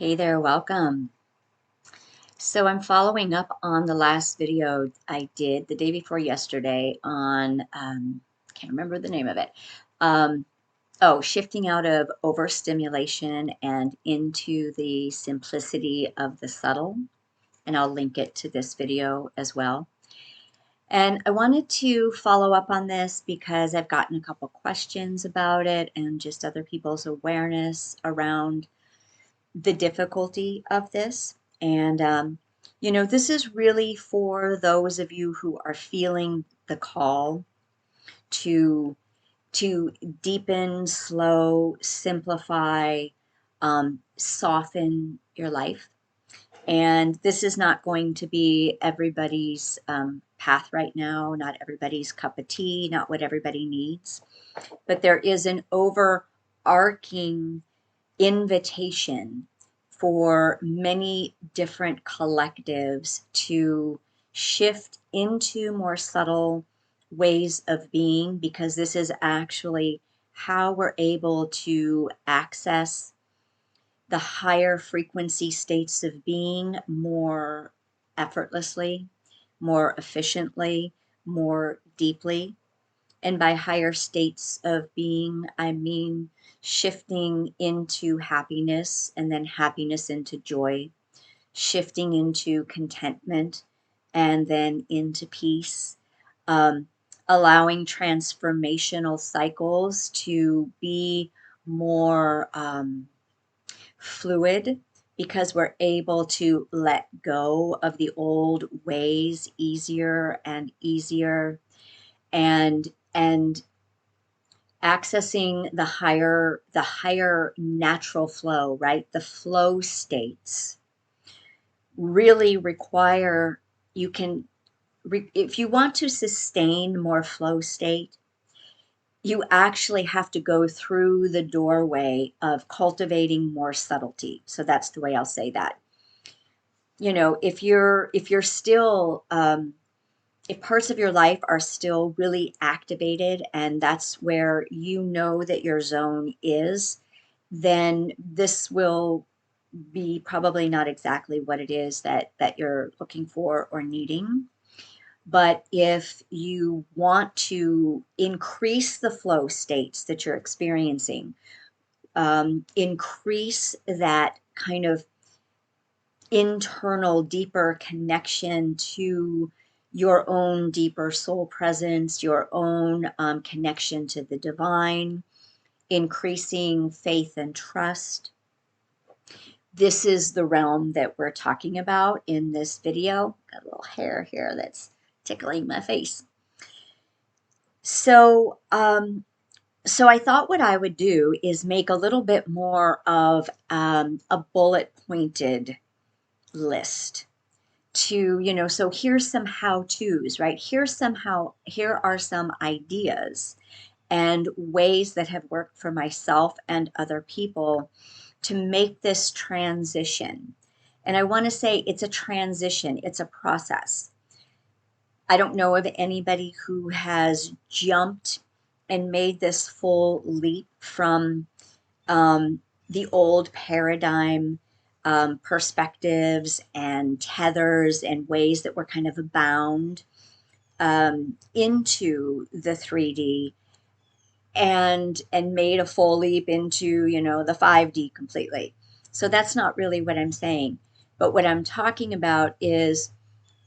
Hey there, welcome. So I'm following up on the last video I did the day before yesterday on, can't remember the name of it. Um, Shifting out of overstimulation and into the simplicity of the subtle. And I'll link it to this video as well. And I wanted to follow up on this because I've gotten a couple questions about it and just other people's awareness around the difficulty of this. And, this is really for those of you who are feeling the call to deepen, slow, simplify, soften your life. And this is not going to be everybody's path right now, not everybody's cup of tea, not what everybody needs. But there is an overarching invitation for many different collectives to shift into more subtle ways of being, because this is actually how we're able to access the higher frequency states of being more effortlessly, more efficiently, more deeply. And by higher states of being, I mean shifting into happiness and then happiness into joy, shifting into contentment and then into peace, um, allowing transformational cycles to be more fluid, because we're able to let go of the old ways easier and easier, and accessing the higher natural flow, right? The flow states really require, you can, if you want to sustain more flow state, you actually have to go through the doorway of cultivating more subtlety. So that's the way I'll say that. If you're still if parts of your life are still really activated, and that's where you know that your zone is, then this will be probably not exactly what it is that you're looking for or needing. But if you want to increase the flow states that you're experiencing, increase that kind of internal, deeper connection to your own deeper soul presence, your own connection to the divine, increasing faith and trust. This is the realm that we're talking about in this video. Got a little hair here that's tickling my face. So I thought what I would do is make a little bit more of a bullet pointed list to, so here's some how to's, right? Here are some ideas and ways that have worked for myself and other people to make this transition. And I want to say it's a transition, it's a process. I don't know of anybody who has jumped and made this full leap from the old paradigm perspectives and tethers and ways that were kind of bound into the 3D, and made a full leap into the 5D completely. So that's not really what I'm saying. But what I'm talking about is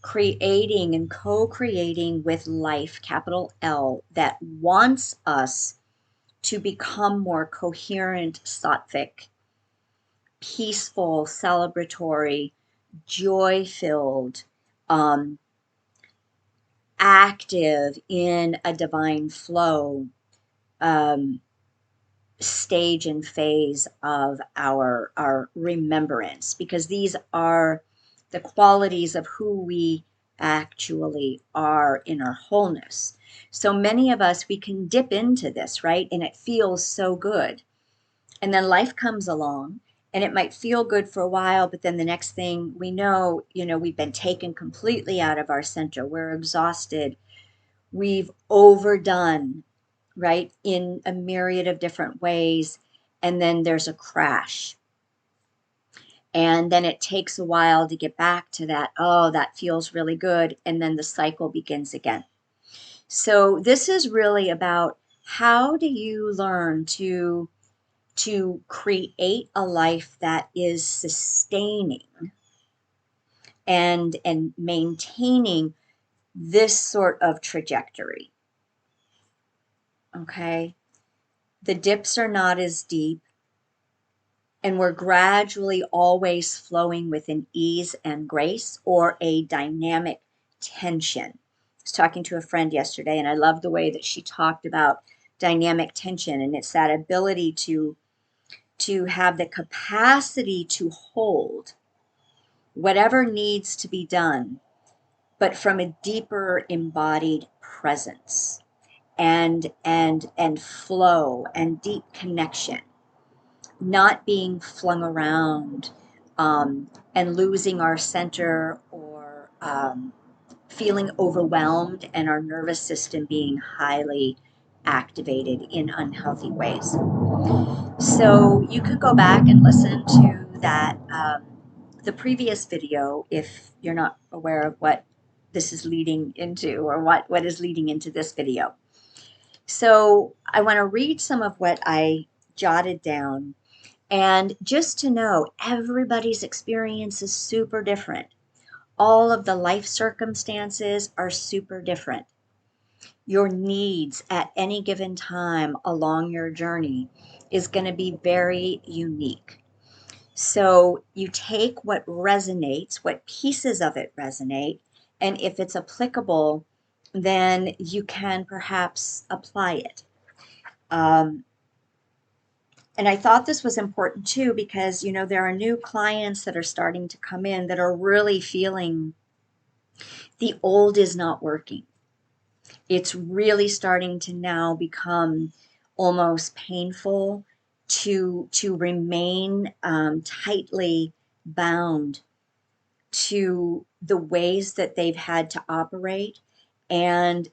creating and co-creating with life, capital L, that wants us to become more coherent, sattvic, peaceful, celebratory, joy-filled, um, active in a divine flow um, stage and phase of our remembrance, because these are the qualities of who we actually are in our wholeness. So many of us, we can dip into this, right? And it feels so good. And then life comes along and it might feel good for a while, but then the next thing we know, we've been taken completely out of our center. We're exhausted. We've overdone, right, in a myriad of different ways. And then there's a crash. And then it takes a while to get back to that, oh, that feels really good. And then the cycle begins again. So this is really about how do you learn to create a life that is sustaining and maintaining this sort of trajectory. Okay? The dips are not as deep, and we're gradually always flowing with an ease and grace or a dynamic tension. I was talking to a friend yesterday, and I love the way that she talked about dynamic tension, and it's that ability to have the capacity to hold whatever needs to be done, but from a deeper embodied presence and flow and deep connection, not being flung around and losing our center or feeling overwhelmed and our nervous system being highly activated in unhealthy ways. So you could go back and listen to that, the previous video, if you're not aware of what this is leading into or what is leading into this video. So I want to read some of what I jotted down. And just to know, everybody's experience is super different. All of the life circumstances are super different. Your needs at any given time along your journey is going to be very unique. So you take what resonates, what pieces of it resonate, and if it's applicable, then you can perhaps apply it. And I thought this was important too, because, there are new clients that are starting to come in that are really feeling the old is not working. It's really starting to now become almost painful to remain tightly bound to the ways that they've had to operate, and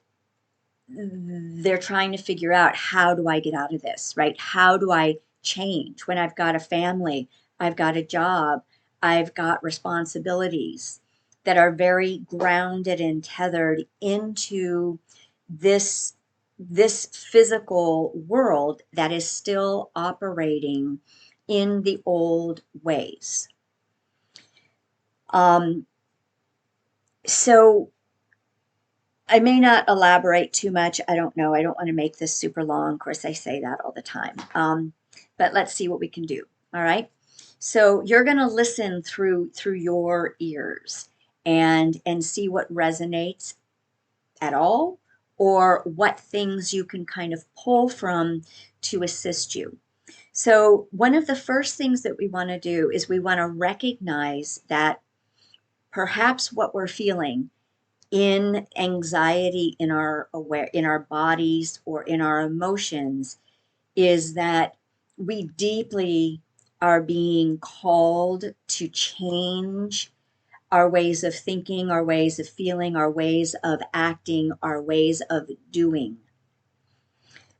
they're trying to figure out, how do I get out of this, right? How do I change when I've got a family, I've got a job, I've got responsibilities that are very grounded and tethered into this this physical world that is still operating in the old ways. So I may not elaborate too much. I don't know. I don't want to make this super long. Of course, I say that all the time. But let's see what we can do. All right. So you're going to listen through your ears and see what resonates at all, or what things you can kind of pull from to assist you. So one of the first things that we want to do is we want to recognize that perhaps what we're feeling in anxiety in our bodies or in our emotions is that we deeply are being called to change our ways of thinking, our ways of feeling, our ways of acting, our ways of doing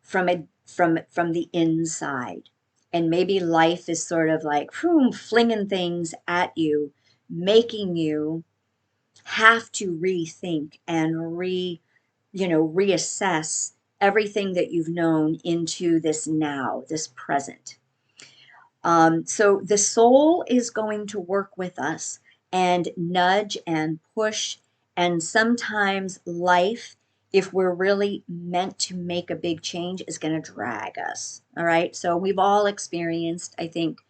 from the inside. And maybe life is sort of like flinging things at you, making you have to rethink and reassess everything that you've known into this now, this present. So the soul is going to work with us and nudge and push, and sometimes life, if we're really meant to make a big change, is going to drag us. All right. So we've all experienced, I think,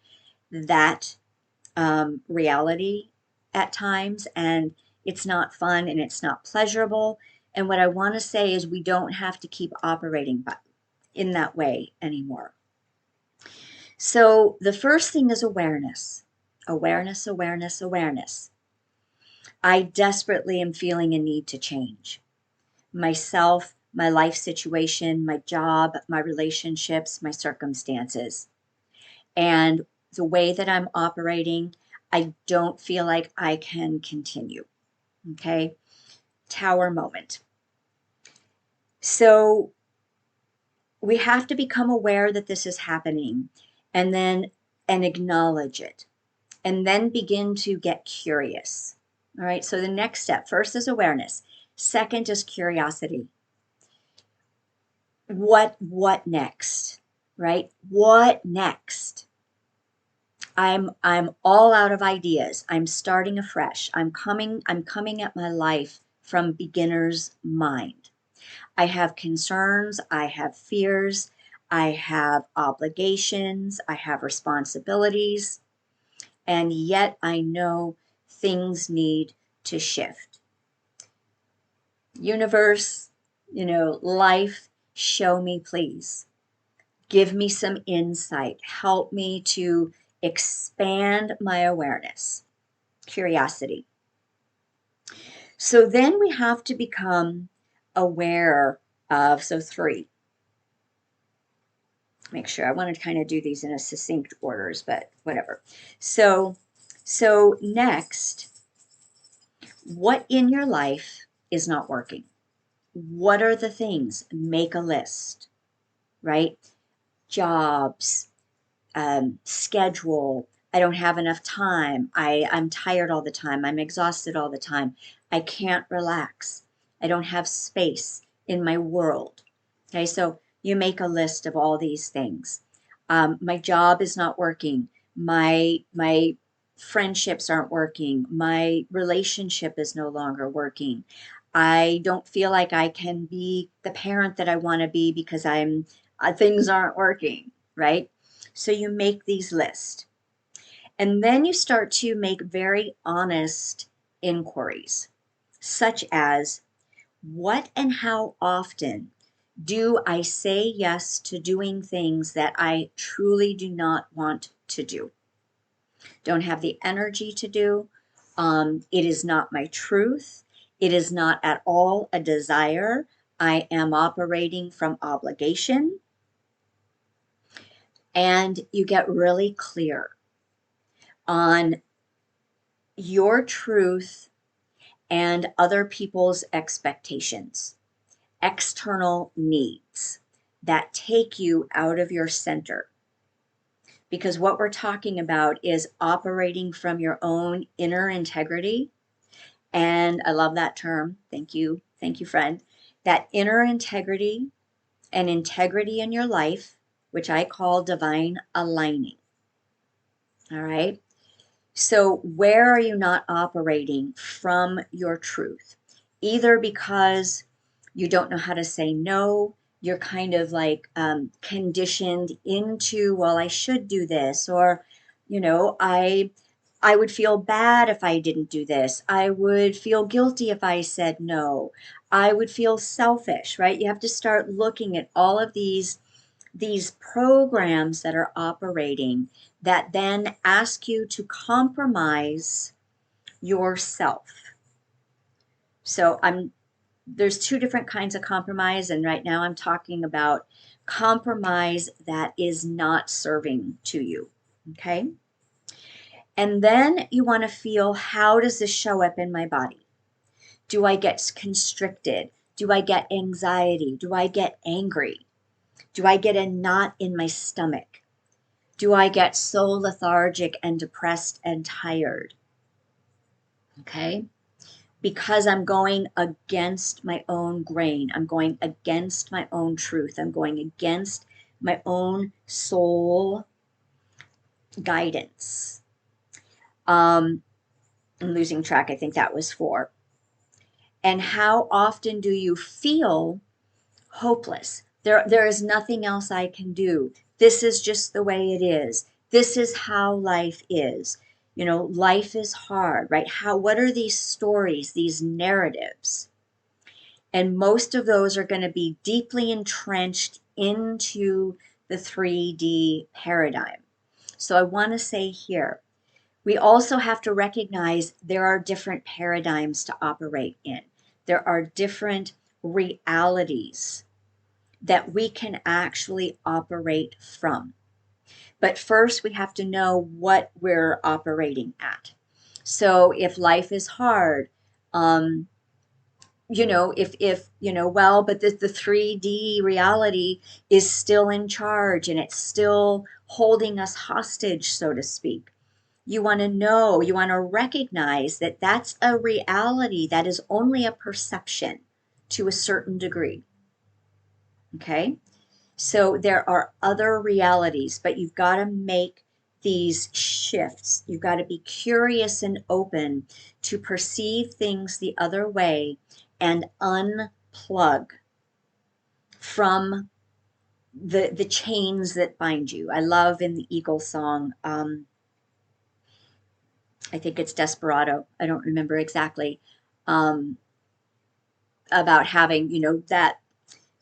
that reality at times, and it's not fun and it's not pleasurable. And what I want to say is we don't have to keep operating in that way anymore. So the first thing is awareness. Awareness, awareness, awareness. I desperately am feeling a need to change myself, my life situation, my job, my relationships, my circumstances. And the way that I'm operating, I don't feel like I can continue. Okay. Tower moment. So we have to become aware that this is happening and acknowledge it. and then begin to get curious. All right, so the next step, first is awareness. Second is curiosity. What next? Right? What next? I'm all out of ideas. I'm starting afresh. I'm coming at my life from beginner's mind. I have concerns, I have fears, I have obligations, I have responsibilities, and yet I know things need to shift. Universe, life, show me, please. Give me some insight. Help me to expand my awareness, curiosity. So then we have to become aware of, so three. Make sure I want to kind of do these in a succinct orders, but whatever. So next, what in your life is not working? What are the things? Make a list, right? Jobs, schedule. I don't have enough time. I'm tired all the time. I'm exhausted all the time. I can't relax. I don't have space in my world. Okay, so you make a list of all these things. My job is not working. My friendships aren't working. My relationship is no longer working. I don't feel like I can be the parent that I want to be because things aren't working, right? So you make these lists. And then you start to make very honest inquiries, such as, what and how often do I say yes to doing things that I truly do not want to do? Don't have the energy to do. It is not my truth. It is not at all a desire. I am operating from obligation. And you get really clear on your truth and other people's expectations, external needs that take you out of your center. Because what we're talking about is operating from your own inner integrity. And I love that term. Thank you. Thank you, friend. That inner integrity and integrity in your life, which I call divine aligning. All right. So, where are you not operating from your truth? Either because you don't know how to say no, you're kind of like conditioned into, well, I should do this, or, I would feel bad if I didn't do this. I would feel guilty if I said no. I would feel selfish, right? You have to start looking at all of these programs that are operating that then ask you to compromise yourself. So there's two different kinds of compromise, and right now I'm talking about compromise that is not serving to you. Okay? And then you want to feel, how does this show up in my body? Do I get constricted? Do I get anxiety? Do I get angry? Do I get a knot in my stomach? Do I get so lethargic and depressed and tired? Okay? Because I'm going against my own grain. I'm going against my own truth. I'm going against my own soul guidance. I'm losing track. I think that was 4. And how often do you feel hopeless? There is nothing else I can do. This is just the way it is. This is how life is. Life is hard, right? What are these stories, these narratives? And most of those are going to be deeply entrenched into the 3D paradigm. So I want to say here, we also have to recognize there are different paradigms to operate in. There are different realities that we can actually operate from. But first, we have to know what we're operating at. So if life is hard, well, but the 3D reality is still in charge and it's still holding us hostage, so to speak. You want to know, you want to recognize that that's a reality that is only a perception to a certain degree. Okay? So there are other realities, but you've got to make these shifts. You've got to be curious and open to perceive things the other way and unplug from the chains that bind you. I love in the Eagle song, I think it's Desperado. I don't remember exactly, um, about having, that,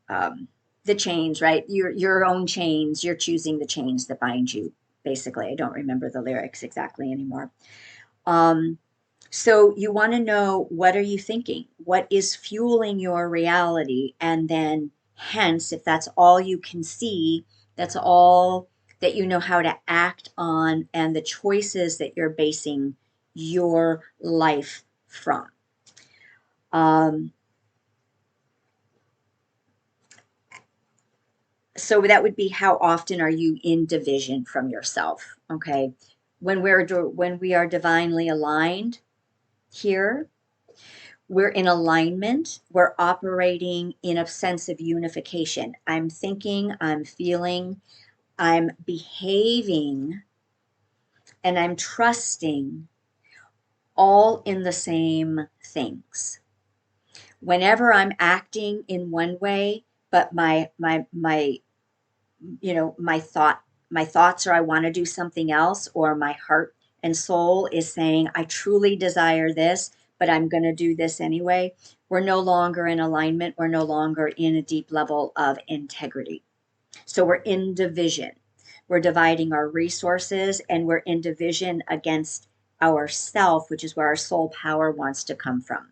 um, the chains, right? Your own chains. You're choosing the chains that bind you. Basically, I don't remember the lyrics exactly anymore. Um, so you want to know, what are you thinking? What is fueling your reality? And then, hence, if that's all you can see, that's all that you know how to act on, and the choices that you're basing your life from. Um, so that would be, how often are you in division from yourself? Okay, when we are divinely aligned here, we're in alignment, we're operating in a sense of unification. I'm thinking, I'm feeling, I'm behaving, and I'm trusting, all in the same things. Whenever I'm acting in one way, but my thoughts are, I want to do something else, or my heart and soul is saying, I truly desire this, but I'm going to do this anyway, we're no longer in alignment. We're no longer in a deep level of integrity. So we're in division. We're dividing our resources, and we're in division against ourself, which is where our soul power wants to come from.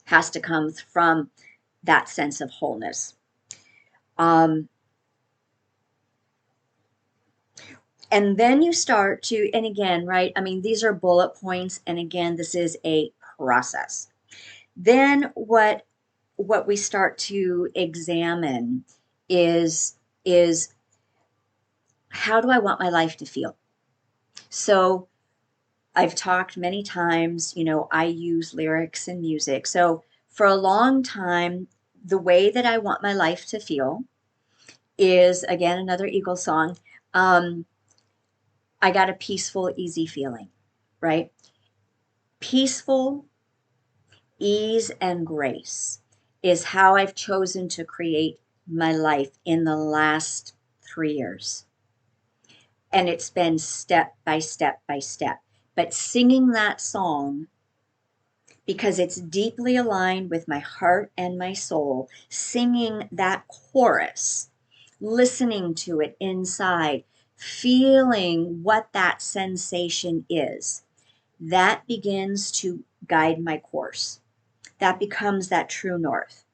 Has to come from that sense of wholeness. Um, and then you start to, and again, right, I mean, these are bullet points, and again, this is a process. Then what we start to examine is how do I want my life to feel? So I've talked many times, I use lyrics and music. So for a long time, the way that I want my life to feel is, again, another Eagle song. um, I got a peaceful, easy feeling, right? Peaceful, ease, and grace is how I've chosen to create my life in the last 3 years. And it's been step by step by step. But singing that song, because it's deeply aligned with my heart and my soul, singing that chorus, listening to it inside, feeling what that sensation is, that begins to guide my course. That becomes that true north.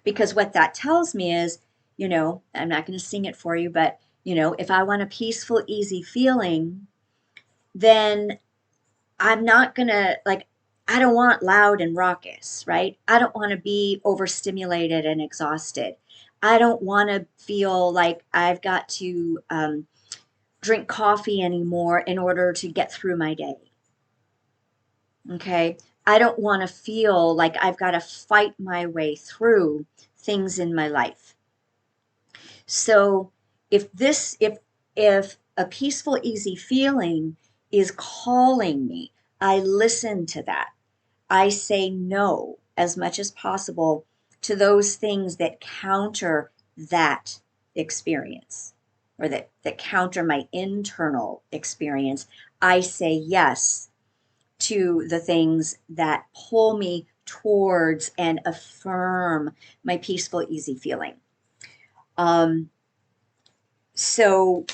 Because what that tells me is, I'm not going to sing it for you, but, if I want a peaceful, easy feeling, then I'm not going to, like, I don't want loud and raucous, right? I don't want to be overstimulated and exhausted. I don't want to feel like I've got to drink coffee anymore in order to get through my day. Okay. I don't want to feel like I've got to fight my way through things in my life. So if a peaceful, easy feeling is calling me, I listen to that. I say no as much as possible to those things that counter that experience, or that counter my internal experience. I say yes to the things that pull me towards and affirm my peaceful, easy feeling. Um, so,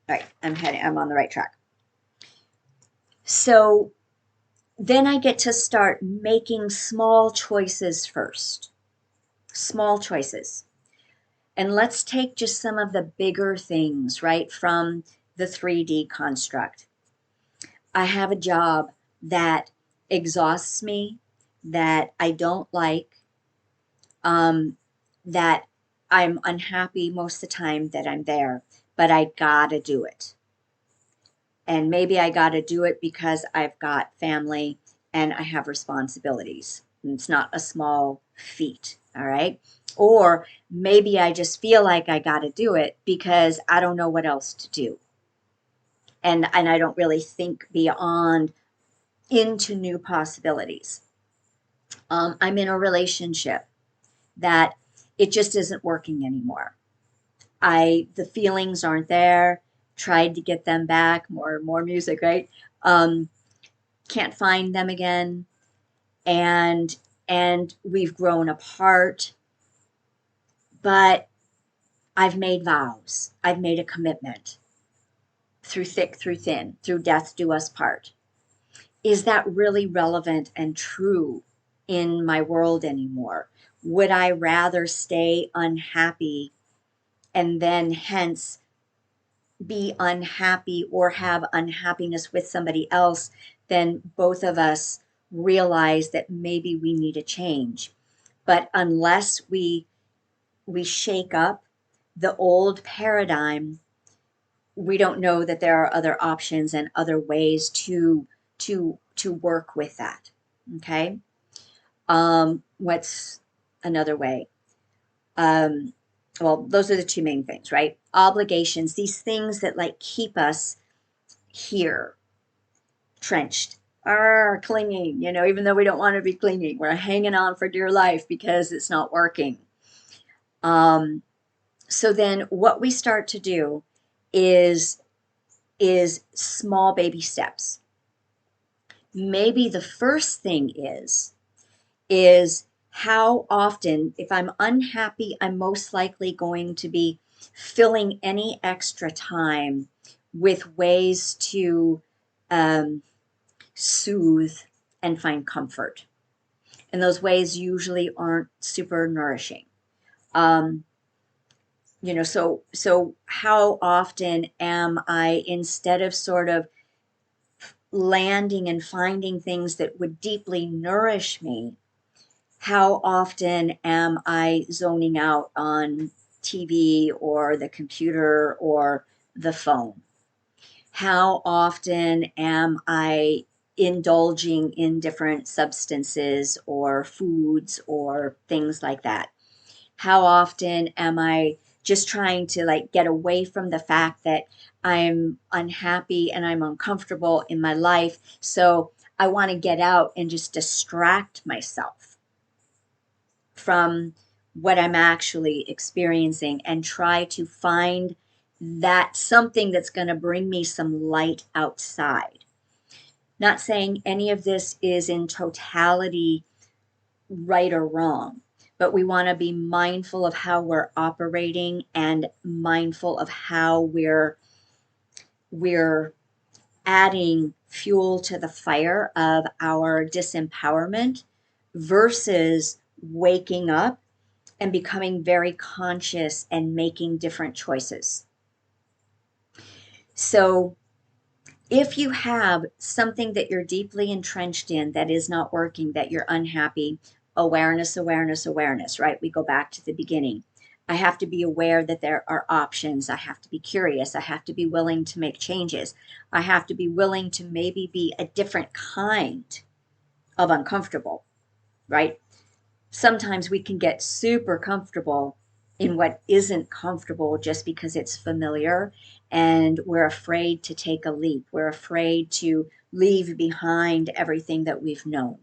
all right, I'm on the right track. So then I get to start making small choices first. Small choices. And let's take just some of the bigger things, right, from the 3D construct. I have a job that exhausts me, that I don't like, that I'm unhappy most of the time that I'm there. but I gotta do it. And maybe I gotta do it because I've got family and I have responsibilities. And it's not a small feat, all right? Or maybe I just feel like I gotta do it because I don't know what else to do. And I don't really think beyond into new possibilities. I'm in a relationship that it just isn't working anymore. The feelings aren't there. Tried to get them back, more music, right? Um, can't find them again, and we've grown apart. But I've made vows. I've made a commitment through thick, through thin, through death do us part. Is that really relevant and true in my world anymore? Would I rather stay unhappy and then hence be unhappy or have unhappiness with somebody else than both of us realize that maybe we need a change? But unless we shake up the old paradigm, we don't know that there are other options and other ways to work with that. Okay. What's another way? Um, well, those are the two main things, right? Obligations, these things that like keep us here, trenched, are clinging, even though we don't want to be clinging, we're hanging on for dear life because it's not working. So then what we start to do is small baby steps. Maybe the first thing is how often, if I'm unhappy, I'm most likely going to be filling any extra time with ways to soothe and find comfort. And those ways usually aren't super nourishing. Um, so how often am I, instead of sort of landing and finding things that would deeply nourish me, how often am I zoning out on TV or the computer or the phone? How often am I indulging in different substances or foods or things like that? How often am I just trying to like get away from the fact that I'm unhappy and I'm uncomfortable in my life? So I want to get out and just distract myself from what I'm actually experiencing and try to find that something that's going to bring me some light outside. Not saying any of this is in totality right or wrong, but we want to be mindful of how we're operating and mindful of how we're adding fuel to the fire of our disempowerment versus waking up and becoming very conscious and making different choices. So if you have something that you're deeply entrenched in that is not working, that you're unhappy, awareness, awareness, awareness, right? We go back to the beginning. I have to be aware that there are options. I have to be curious. I have to be willing to make changes. I have to be willing to maybe be a different kind of uncomfortable, right? Sometimes we can get super comfortable in what isn't comfortable just because it's familiar, and we're afraid to take a leap. We're afraid to leave behind everything that we've known.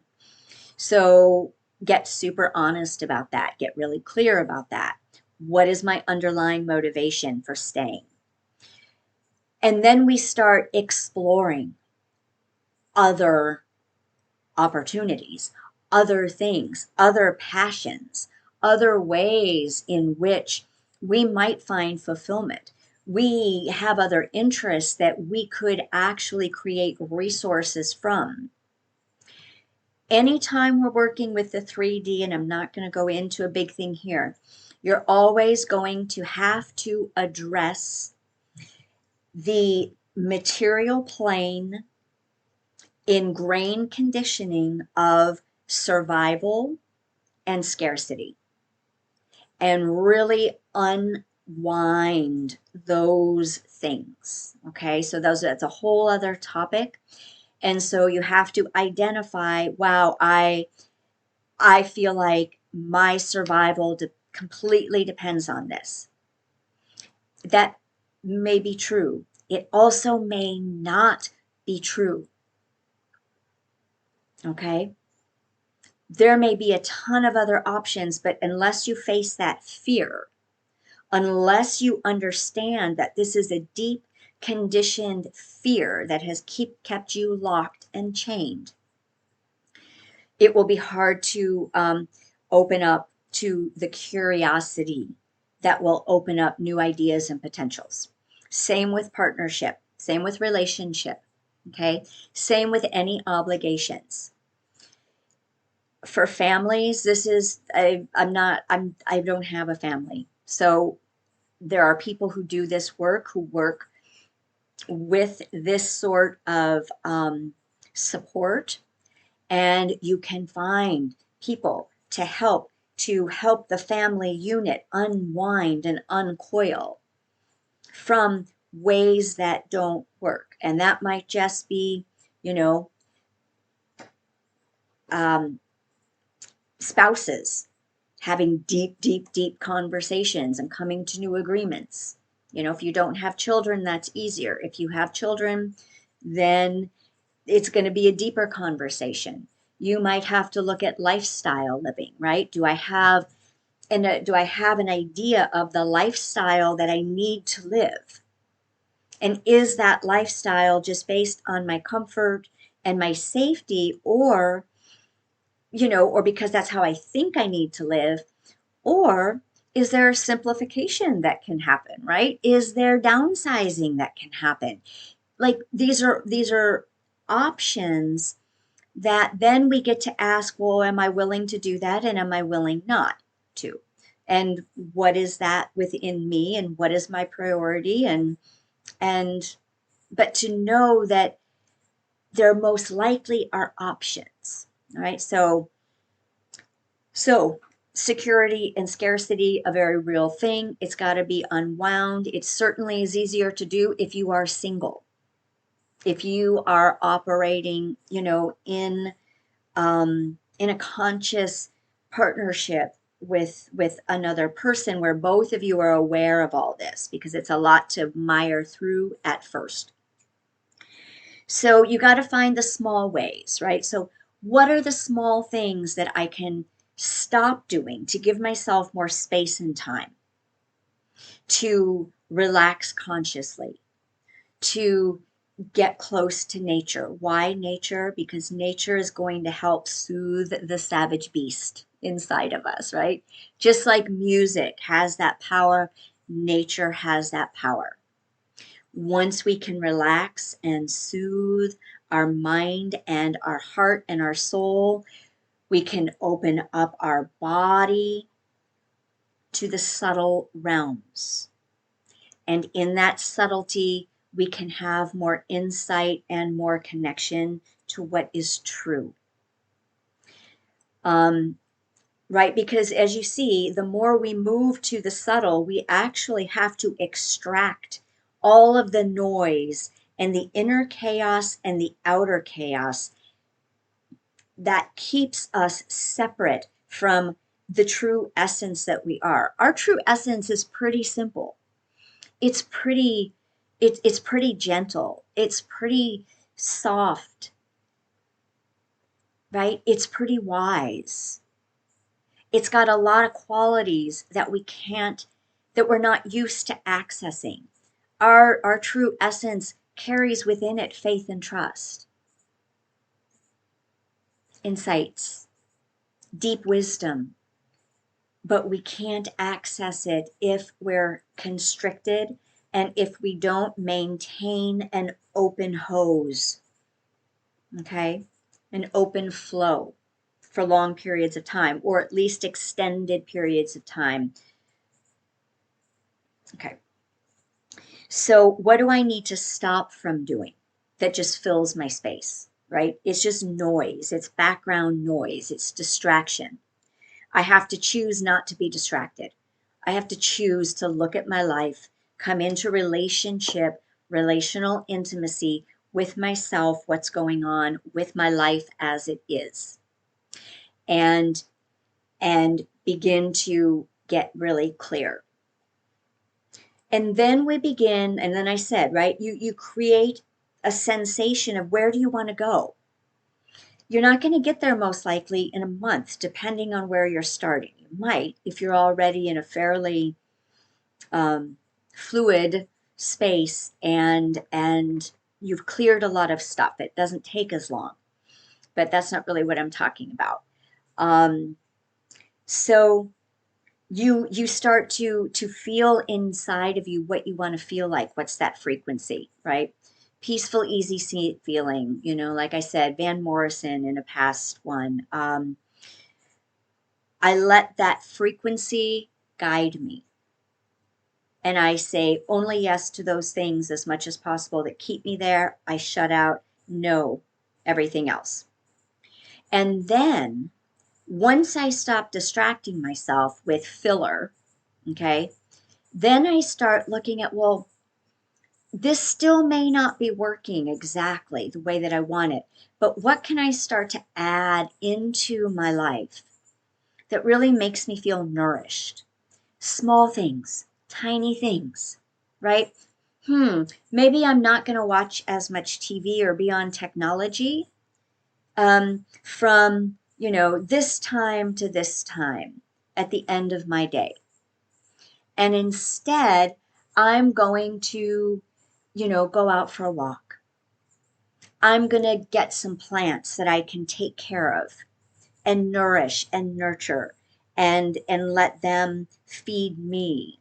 So get super honest about that. Get really clear about that. What is my underlying motivation for staying? And then we start exploring other opportunities, other things, other passions, other ways in which we might find fulfillment. We have other interests that we could actually create resources from. Anytime we're working with the 3D, and I'm not going to go into a big thing here, you're always going to have to address the material plane ingrained conditioning of survival and scarcity, and really unwind those things. Okay, so that's a whole other topic. And so you have to identify, wow, I feel like my survival completely depends on this. That may be true. It also may not be true. Okay? There may be a ton of other options, but unless you face that fear, unless you understand that this is a deep conditioned fear that has kept you locked and chained, it will be hard to open up to the curiosity that will open up new ideas and potentials. Same with partnership, same with relationship, okay? Same with any obligations. For families, this is I don't have a family. So there are people who do this work, who work with this sort of support, and you can find people to help the family unit unwind and uncoil from ways that don't work. And that might just be, you know, um, spouses having deep, deep, deep conversations and coming to new agreements. You know, if you don't have children, that's easier. If you have children, then it's going to be a deeper conversation. You might have to look at lifestyle living, right? Do I have an idea of the lifestyle that I need to live? And is that lifestyle just based on my comfort and my safety, or, or because that's how I think I need to live? Or is there simplification that can happen, right? Is there downsizing that can happen? Like these are options that then we get to ask, well, am I willing to do that? And am I willing not to? And what is that within me? And what is my priority? And but to know that there most likely are options. All right. So security and scarcity, a very real thing. It's got to be unwound. It certainly is easier to do if you are single. If you are operating, in a conscious partnership with another person where both of you are aware of all this, because it's a lot to mire through at first. So you got to find the small ways, right? So what are the small things that I can stop doing to give myself more space and time to relax consciously, to get close to nature? Why nature? Because nature is going to help soothe the savage beast inside of us, right? Just like music has that power, nature has that power. Once we can relax and soothe our mind and our heart and our soul, we can open up our body to the subtle realms. And in that subtlety, we can have more insight and more connection to what is true. Right? Because as you see, the more we move to the subtle, we actually have to extract all of the noise and the inner chaos and the outer chaos that keeps us separate from the true essence that we are. Our true essence is pretty simple. It's pretty it's pretty gentle. It's pretty soft, right? It's pretty wise. It's got a lot of qualities that we're not used to accessing. Our true essence carries within it faith and trust, insights, deep wisdom, but we can't access it if we're constricted and if we don't maintain an open hose, okay? An open flow for long periods of time, or at least extended periods of time. Okay. So what do I need to stop from doing that just fills my space, right? It's just noise. It's background noise. It's distraction. I have to choose not to be distracted. I have to choose to look at my life, come into relationship, relational intimacy with myself, what's going on with my life as it is, and begin to get really clear. And then we begin, and then I said, right, you create a sensation of where do you want to go? You're not going to get there most likely in a month, depending on where you're starting. You might, if you're already in a fairly fluid space and you've cleared a lot of stuff. It doesn't take as long, but that's not really what I'm talking about. So you start to feel inside of you what you want to feel like. What's that frequency, right? Peaceful, easy feeling. You know, like I said, Van Morrison in a past one. I let that frequency guide me. And I say only yes to those things as much as possible that keep me there. I shut out no everything else. And then once I stop distracting myself with filler, okay, then I start looking at, well, this still may not be working exactly the way that I want it, but what can I start to add into my life that really makes me feel nourished? Small things, tiny things, right? Maybe I'm not going to watch as much TV or be on technology from, this time to this time at the end of my day. And instead, I'm going to, go out for a walk. I'm going to get some plants that I can take care of and nourish and nurture and let them feed me.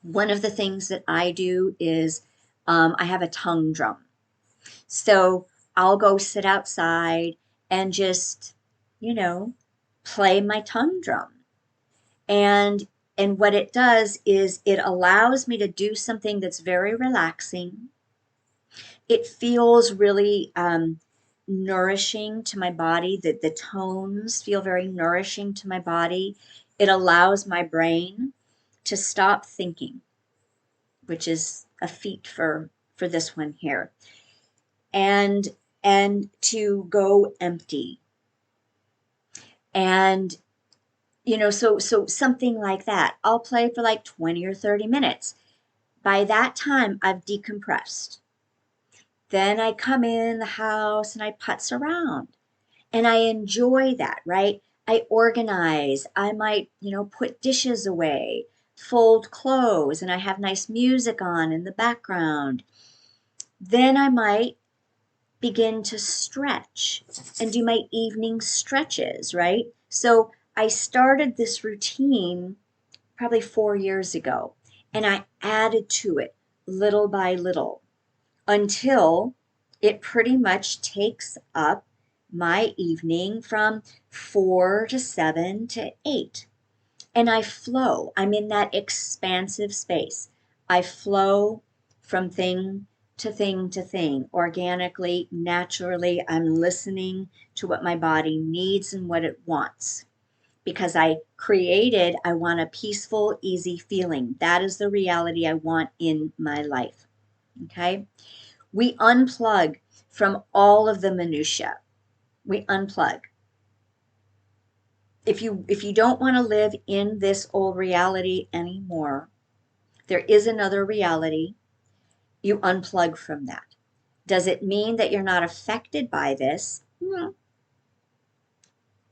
One of the things that I do is I have a tongue drum. So I'll go sit outside and just, play my tongue drum. And what it does is it allows me to do something that's very relaxing. It feels really nourishing to my body. The tones feel very nourishing to my body. It allows my brain to stop thinking, which is a feat for this one here, and to go empty. And so something like that. I'll play for like 20 or 30 minutes. By that time, I've decompressed. Then I come in the house and I putz around. And I enjoy that, right? I organize. I might, put dishes away, fold clothes, and I have nice music on in the background. Then I might begin to stretch and do my evening stretches, right? So I started this routine probably 4 years ago, and I added to it little by little until it pretty much takes up my evening from 4 to 7 to 8. And I flow. I'm in that expansive space. I flow from thing to thing to thing, organically, naturally. I'm listening to what my body needs and what it wants. Because I want a peaceful, easy feeling. That is the reality I want in my life. Okay? We unplug from all of the minutia. We unplug. If you don't want to live in this old reality anymore, there is another reality. You unplug from that. Does it mean that you're not affected by this? No.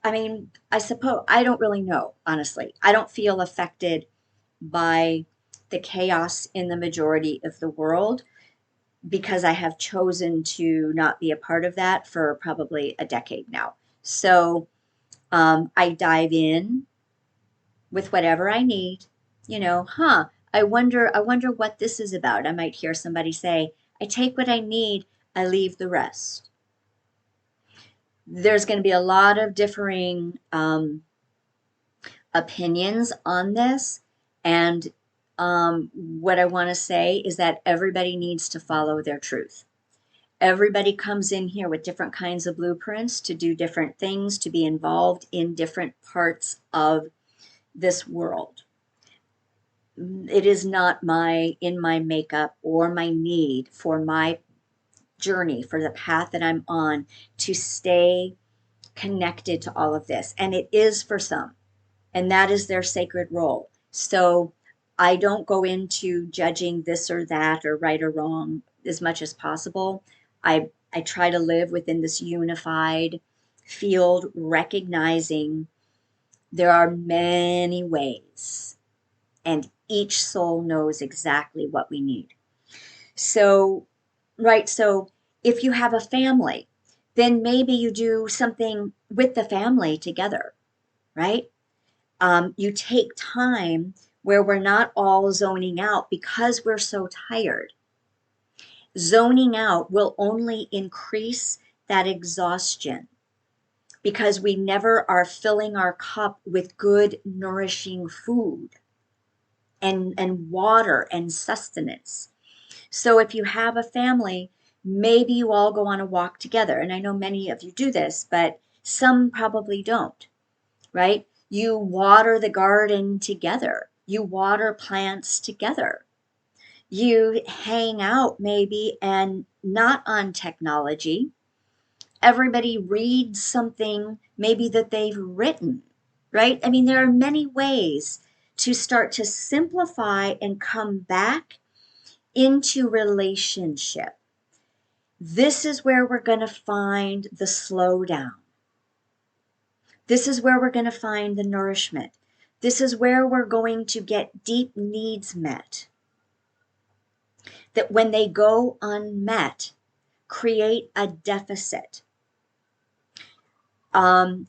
I mean, I suppose I don't really know, honestly. I don't feel affected by the chaos in the majority of the world because I have chosen to not be a part of that for probably a decade now. So I dive in with whatever I need. I wonder what this is about. I might hear somebody say, I take what I need, I leave the rest. There's going to be a lot of differing opinions on this. And what I want to say is that everybody needs to follow their truth. Everybody comes in here with different kinds of blueprints to do different things, to be involved in different parts of this world. it is not in my makeup or my need for my journey, for the path that I'm on, to stay connected to all of this. And it is for some, and that is their sacred role. So I don't go into judging this or that or right or wrong as much as possible. I try to live within this unified field, recognizing there are many ways, and each soul knows exactly what we need. So, right, so if you have a family, then maybe you do something with the family together, right? You take time where we're not all zoning out because we're so tired. Zoning out will only increase that exhaustion because we never are filling our cup with good, nourishing food and water and sustenance. So if you have a family, maybe you all go on a walk together. And I know many of you do this, but some probably don't, right? You water the garden together. You water plants together. You hang out maybe and not on technology. Everybody reads something maybe that they've written, right? I mean, there are many ways to start to simplify and come back into relationship. This is where we're going to find the slowdown. This is where we're going to find the nourishment. This is where we're going to get deep needs met. That when they go unmet, create a deficit. And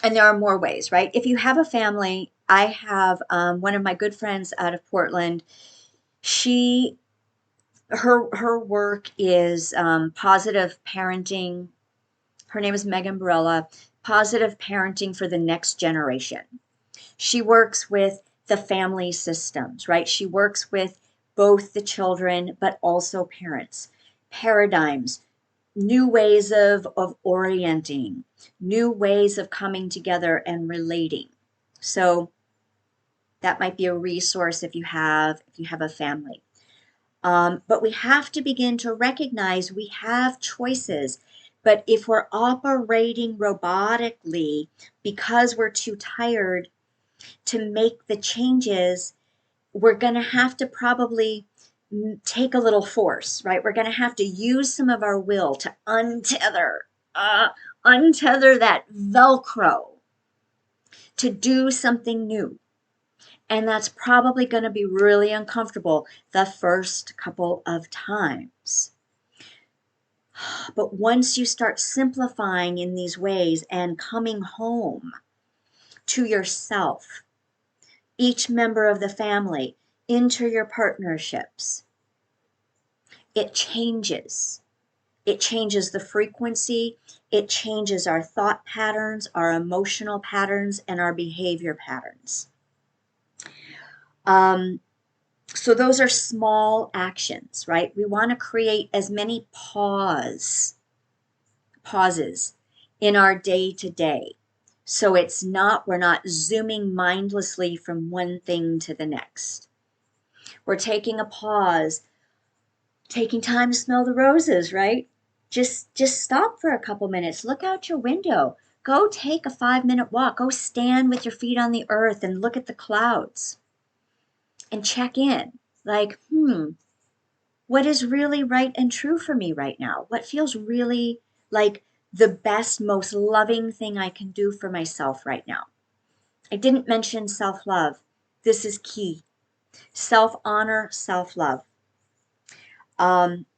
there are more ways, right? If you have a family, I have one of my good friends out of Portland. Her work is positive parenting. Her name is Megan Barella. Positive parenting for the next generation. She works with the family systems, right? She works with both the children, but also parents, paradigms, new ways of orienting, new ways of coming together and relating. So that might be a resource if you have a family. But we have to begin to recognize we have choices. But if we're operating robotically because we're too tired to make the changes, we're going to have to probably take a little force, right? We're going to have to use some of our will to untether that Velcro to do something new. And that's probably going to be really uncomfortable the first couple of times. But once you start simplifying in these ways and coming home to yourself, each member of the family, into your partnerships, it changes. It changes the frequency. It changes our thought patterns, our emotional patterns, and our behavior patterns. So those are small actions, right? We want to create as many pauses in our day to day. So we're not zooming mindlessly from one thing to the next. We're taking a pause, taking time to smell the roses, right? Just stop for a couple minutes, look out your window, go take a 5-minute walk, go stand with your feet on the earth and look at the clouds and check in. Like, what is really right and true for me right now? What feels really like the best, most loving thing I can do for myself right now? I didn't mention self-love. This is key. Self-honor, self-love.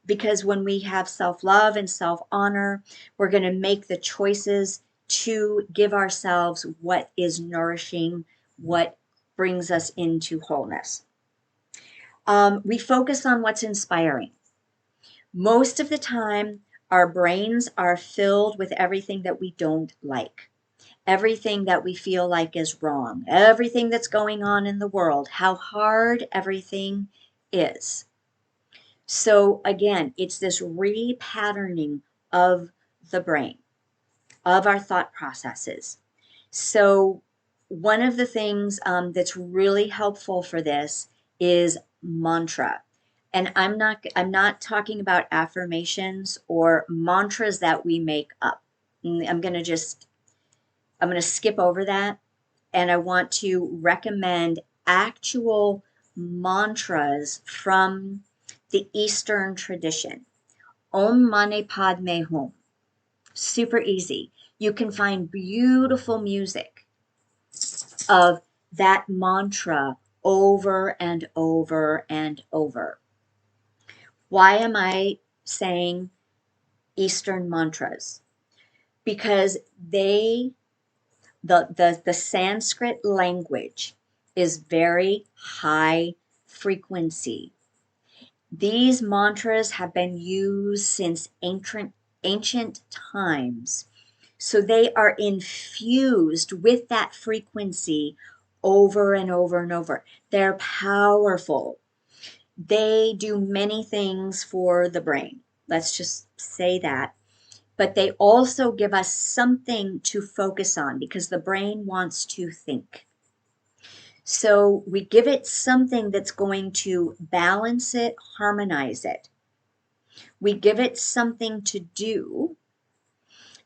Because when we have self-love and self-honor, we're going to make the choices to give ourselves what is nourishing, what brings us into wholeness. We focus on what's inspiring. Most of the time, our brains are filled with everything that we don't like, everything that we feel like is wrong, everything that's going on in the world, how hard everything is. So again, it's this repatterning of the brain, of our thought processes. So one of the things that's really helpful for this is mantra. And I'm not talking about affirmations or mantras that we make up. I'm going to skip over that, and I want to recommend actual mantras from the Eastern tradition. Om Mani Padme Hum. Super easy. You can find beautiful music of that mantra over and over and over. Why am I saying Eastern mantras? Because the Sanskrit language is very high frequency. These mantras have been used since ancient times. So they are infused with that frequency over and over and over. They're powerful. They do many things for the brain. Let's just say that. But they also give us something to focus on because the brain wants to think. So we give it something that's going to balance it, harmonize it. We give it something to do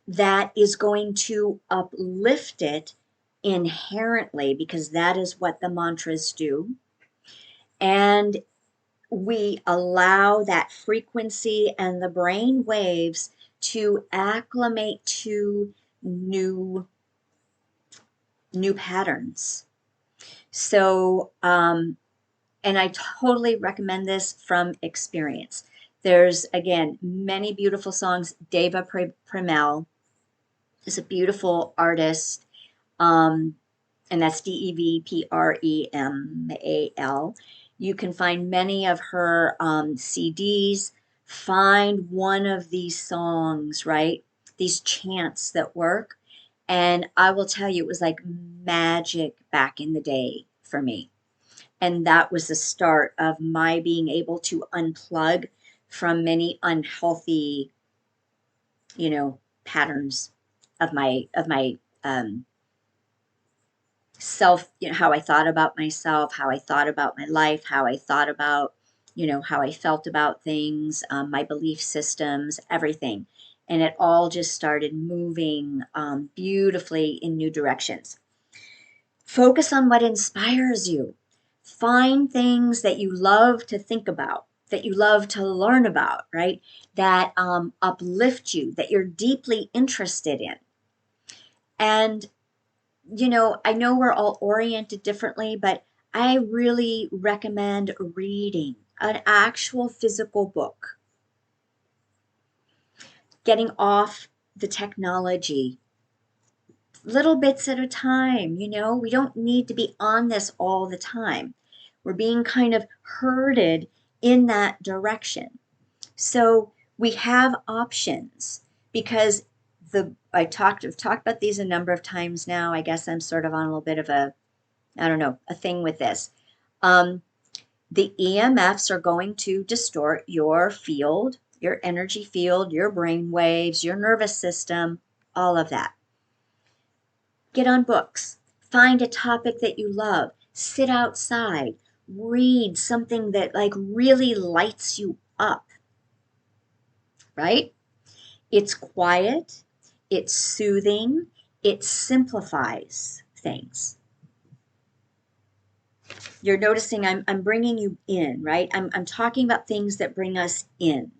that is going to uplift it inherently, because that is what the mantras do. And we allow that frequency and the brain waves to acclimate to new patterns. So, and I totally recommend this from experience. There's, again, many beautiful songs. Deva Premal is a beautiful artist, and that's Devpremal. You can find many of her CDs. Find one of these songs, right? These chants that work. And I will tell you, it was like magic back in the day for me. And that was the start of my being able to unplug from many unhealthy, patterns of my self, how I thought about myself, how I thought about my life, how I thought about, how I felt about things, my belief systems, everything. And it all just started moving beautifully in new directions. Focus on what inspires you. Find things that you love to think about, that you love to learn about, right? That uplift you, that you're deeply interested in. And I know we're all oriented differently, but I really recommend reading an actual physical book, getting off the technology, little bits at a time. We don't need to be on this all the time. We're being kind of herded in that direction. So we have options, because I've talked about these a number of times now. I guess I'm sort of on a little bit of a thing with this. The EMFs are going to distort your field, your energy field, your brain waves, your nervous system, all of that. Get on books. Find a topic that you love. Sit outside. Read something that really lights you up, right? It's quiet. It's soothing. It simplifies things. You're noticing I'm bringing you in, right? I'm talking about things that bring us in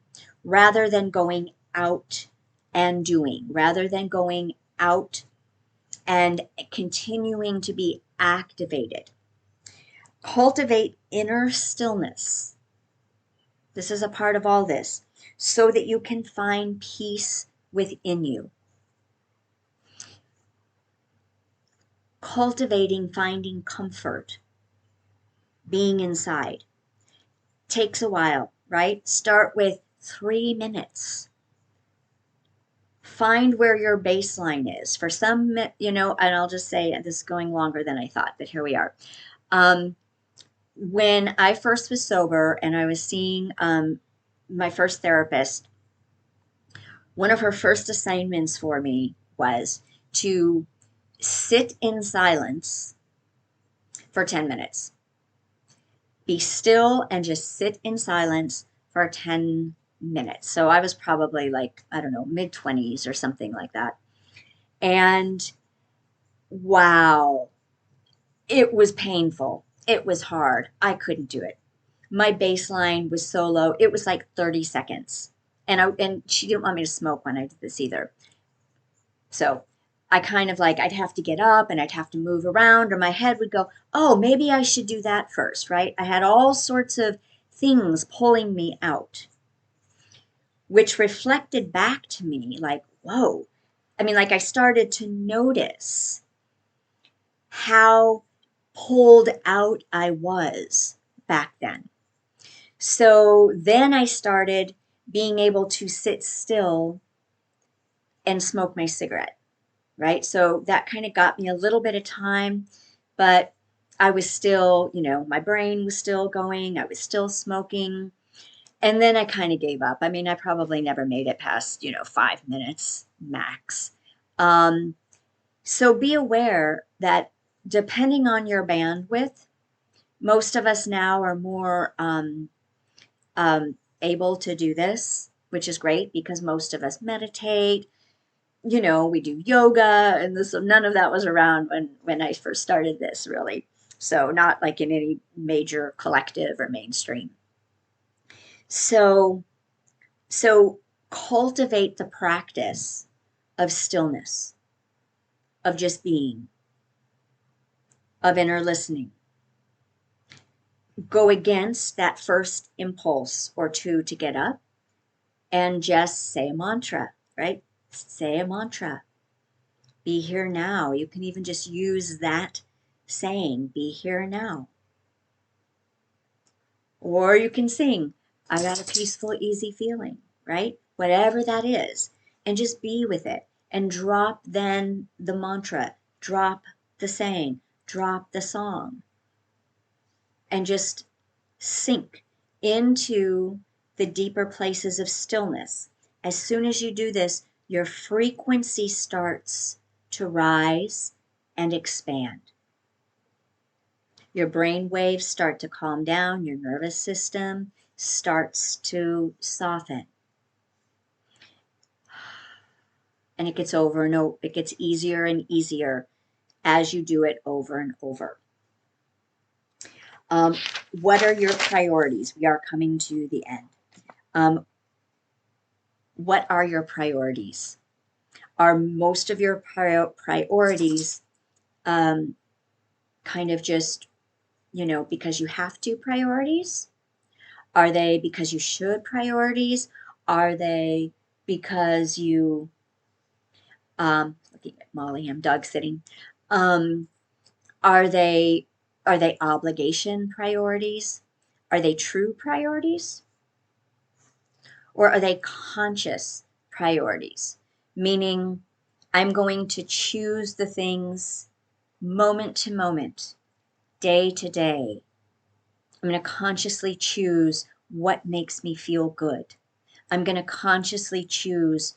rather than going out and doing, rather than going out and continuing to be activated. Cultivate inner stillness. This is a part of all this, so that you can find peace within you. Cultivating, finding comfort, being inside takes a while, right? Start with 3 minutes. Find where your baseline is. For some, and I'll just say, this is going longer than I thought, but here we are. When I first was sober and I was seeing my first therapist, one of her first assignments for me was to sit in silence for 10 minutes. Be still and just sit in silence for 10 minutes. So I was probably like, I don't know, mid 20s or something like that. And wow, it was painful. It was hard. I couldn't do it. My baseline was so low. It was like 30 seconds. And she didn't want me to smoke when I did this either. So I kind of like, I'd have to get up and I'd have to move around, or my head would go, oh, maybe I should do that first, right? I had all sorts of things pulling me out, which reflected back to me like, whoa. I mean, like I started to notice how pulled out I was back then. So then I started being able to sit still and smoke my cigarette, right? So that kind of got me a little bit of time, but I was still, my brain was still going, I was still smoking. And then I kind of gave up. I mean, I probably never made it past, 5 minutes max. So be aware that depending on your bandwidth, most of us now are more able to do this, which is great because most of us meditate. We do yoga, and this none of that was around when I first started this, really. So not like in any major collective or mainstream. So so cultivate the practice of stillness, of just being, of inner listening. Go against that first impulse or two to get up and just say a mantra, right? Say a mantra. Be here now. You can even just use that saying, be here now. Or you can sing, I got a peaceful, easy feeling, right? Whatever that is. And just be with it. And drop then the mantra, drop the saying, drop the song. And just sink into the deeper places of stillness. As soon as you do this, your frequency starts to rise and expand. Your brain waves start to calm down, your nervous system starts to soften. And it gets it gets easier and easier as you do it over and over. What are your priorities? We are coming to the end. What are your priorities? Are most of your priorities kind of just, because you have to priorities? Are they because you should priorities? Are they because you, looking at Molly, I'm dog sitting. Are they obligation priorities? Are they true priorities? Or are they conscious priorities? Meaning, I'm going to choose the things moment to moment, day to day. I'm going to consciously choose what makes me feel good. I'm going to consciously choose,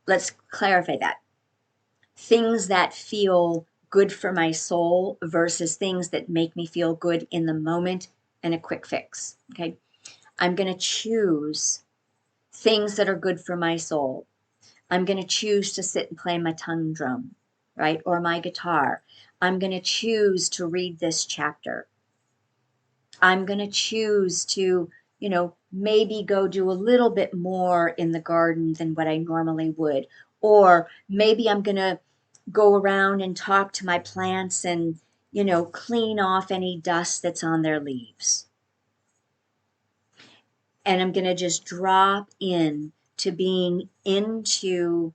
let's clarify that, things that feel good for my soul versus things that make me feel good in the moment and a quick fix. Okay. I'm going to choose things that are good for my soul. I'm going to choose to sit and play my tongue drum, right? Or my guitar. I'm going to choose to read this chapter. I'm going to choose to, maybe go do a little bit more in the garden than what I normally would. Or maybe I'm going to go around and talk to my plants and, clean off any dust that's on their leaves. And I'm going to just drop in to being into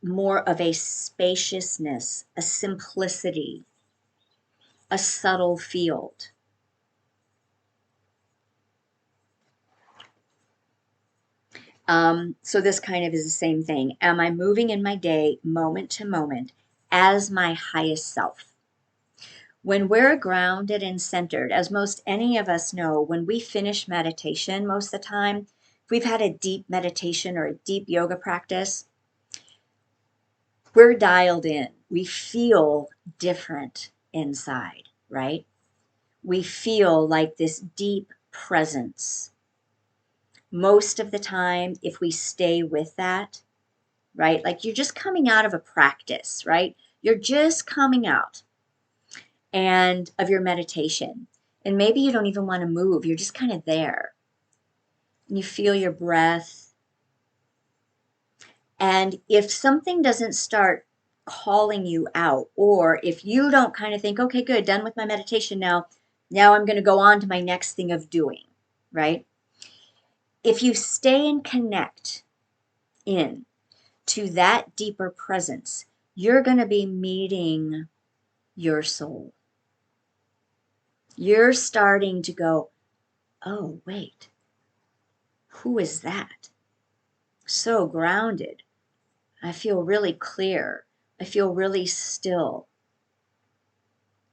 more of a spaciousness, a simplicity, a subtle field. So this kind of is the same thing. Am I moving in my day, moment to moment, as my highest self? When we're grounded and centered, as most any of us know, when we finish meditation, most of the time, if we've had a deep meditation or a deep yoga practice, We're dialed in. We feel different inside, right? We feel like this deep presence. Most of the time, if we stay with that, right? Like you're just coming out of a practice, right? You're just coming out and of your meditation. And maybe you don't even want to move. You're just kind of there. And you feel your breath. And if something doesn't start calling you out, or if you don't kind of think, okay, good, done with my meditation now, I'm going to go on to my next thing of doing, right? If you stay and connect in to that deeper presence, you're going to be meeting your soul. You're starting to go, oh, wait, who is that? So grounded. I feel really clear. I feel really still.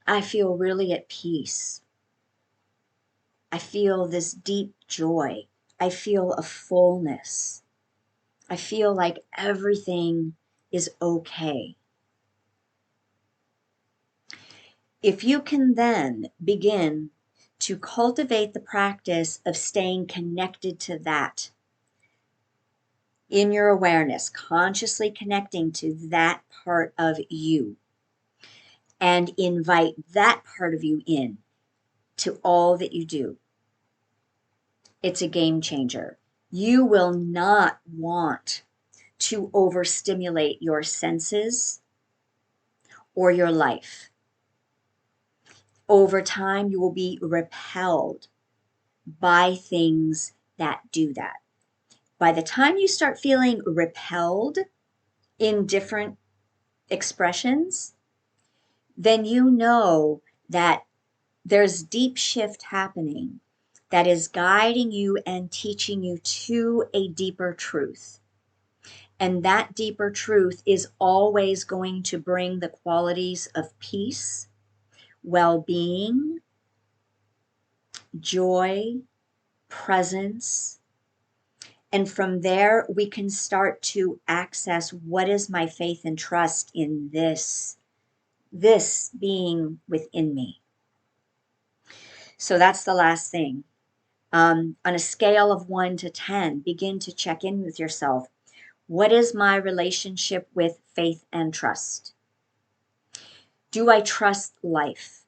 I feel really at peace. I feel this deep joy. I feel a fullness. I feel like everything is okay. If you can then begin to cultivate the practice of staying connected to that in your awareness, consciously connecting to that part of you, and invite that part of you in to all that you do, it's a game changer. You will not want to overstimulate your senses or your life. Over time, you will be repelled by things that do that. By the time you start feeling repelled in different expressions, then you know that there's deep shift happening that is guiding you and teaching you to a deeper truth. And that deeper truth is always going to bring the qualities of peace, well-being, joy, presence. And from there, we can start to access what is my faith and trust in this being within me. So that's the last thing. On a scale of 1 to 10, begin to check in with yourself. What is my relationship with faith and trust? Do I trust life?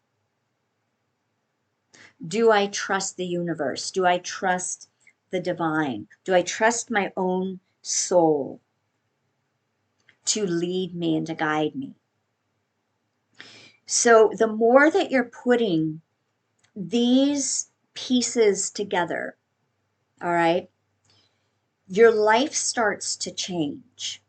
Do I trust the universe? Do I trust the divine? Do I trust my own soul to lead me and to guide me? So the more that you're putting these pieces together, all right, your life starts to change.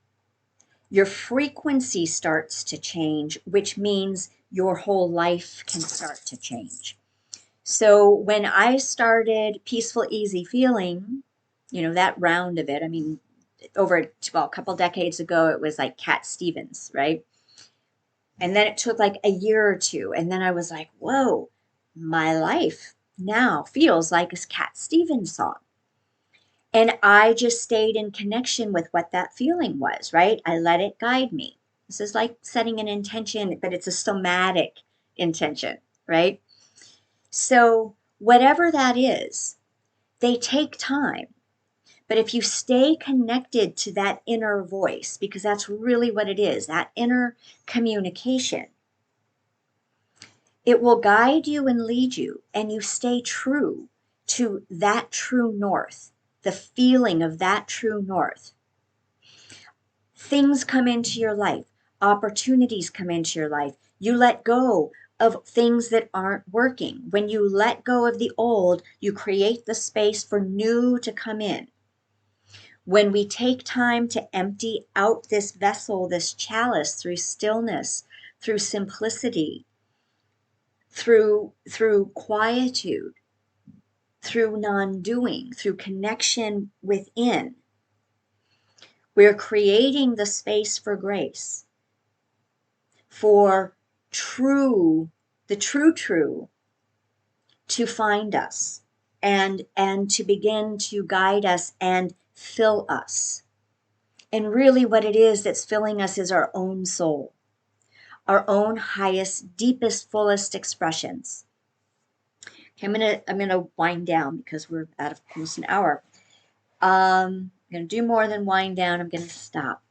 Your frequency starts to change, which means your whole life can start to change. So when I started Peaceful Easy Feeling, that round of it, I mean, a couple decades ago, it was like Cat Stevens, right? And then it took like a year or two. And then I was like, whoa, my life now feels like a Cat Stevens song. And I just stayed in connection with what that feeling was, right? I let it guide me. This is like setting an intention, but it's a somatic intention, right? So whatever that is, they take time. But if you stay connected to that inner voice, because that's really what it is, that inner communication, it will guide you and lead you, and you stay true to that true north, the feeling of that true north. Things come into your life, opportunities come into your life. You let go of things that aren't working. When you let go of the old, you create the space for new to come in. When we take time to empty out this vessel, this chalice, through stillness, through simplicity, through quietude, through non-doing, through connection within, we're creating the space for grace, for the true to find us and to begin to guide us and fill us. And really what it is that's filling us is our own soul, our own highest, deepest, fullest expressions. Okay, I'm gonna wind down because we're at almost an hour. I'm gonna do more than wind down. I'm gonna stop.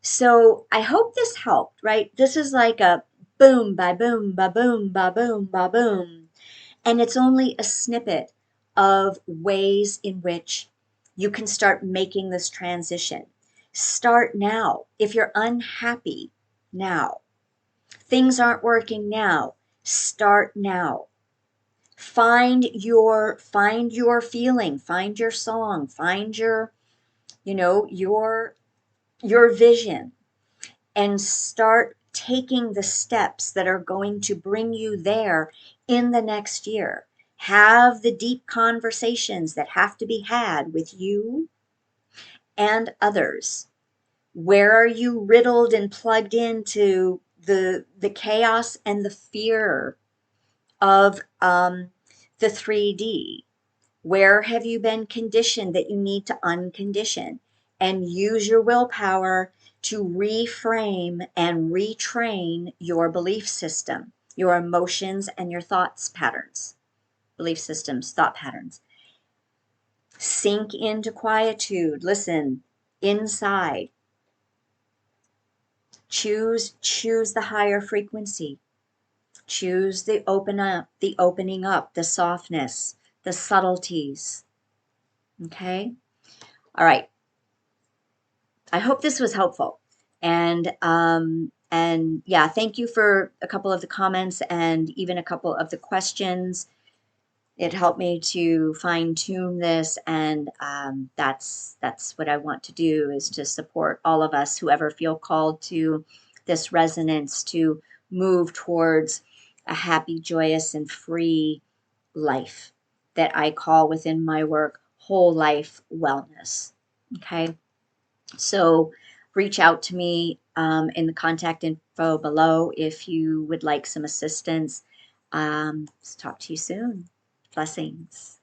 So I hope this helped, right? This is like a boom, ba boom, ba boom, ba boom, ba boom. And it's only a snippet of ways in which you can start making this transition. Start now. If you're unhappy now, things aren't working now, start now. Find your feeling, find your song, find your, your vision, and start taking the steps that are going to bring you there in the next year. Have the deep conversations that have to be had with you and others. Where are you riddled and plugged into the chaos and the fear of the 3D? Where have you been conditioned that you need to uncondition? And use your willpower to reframe and retrain your belief system, your emotions, and your thoughts patterns, belief systems, thought patterns. Sink into quietude. Listen inside. Choose the higher frequency. Choose the opening up, the softness, the subtleties. Okay? All right. I hope this was helpful. And yeah, thank you for a couple of the comments and even a couple of the questions. It helped me to fine tune this, and that's what I want to do, is to support all of us, whoever feel called to this resonance, to move towards a happy, joyous, and free life that I call within my work whole life wellness. Okay. So reach out to me in the contact info below if you would like some assistance. Talk to you soon. Blessings.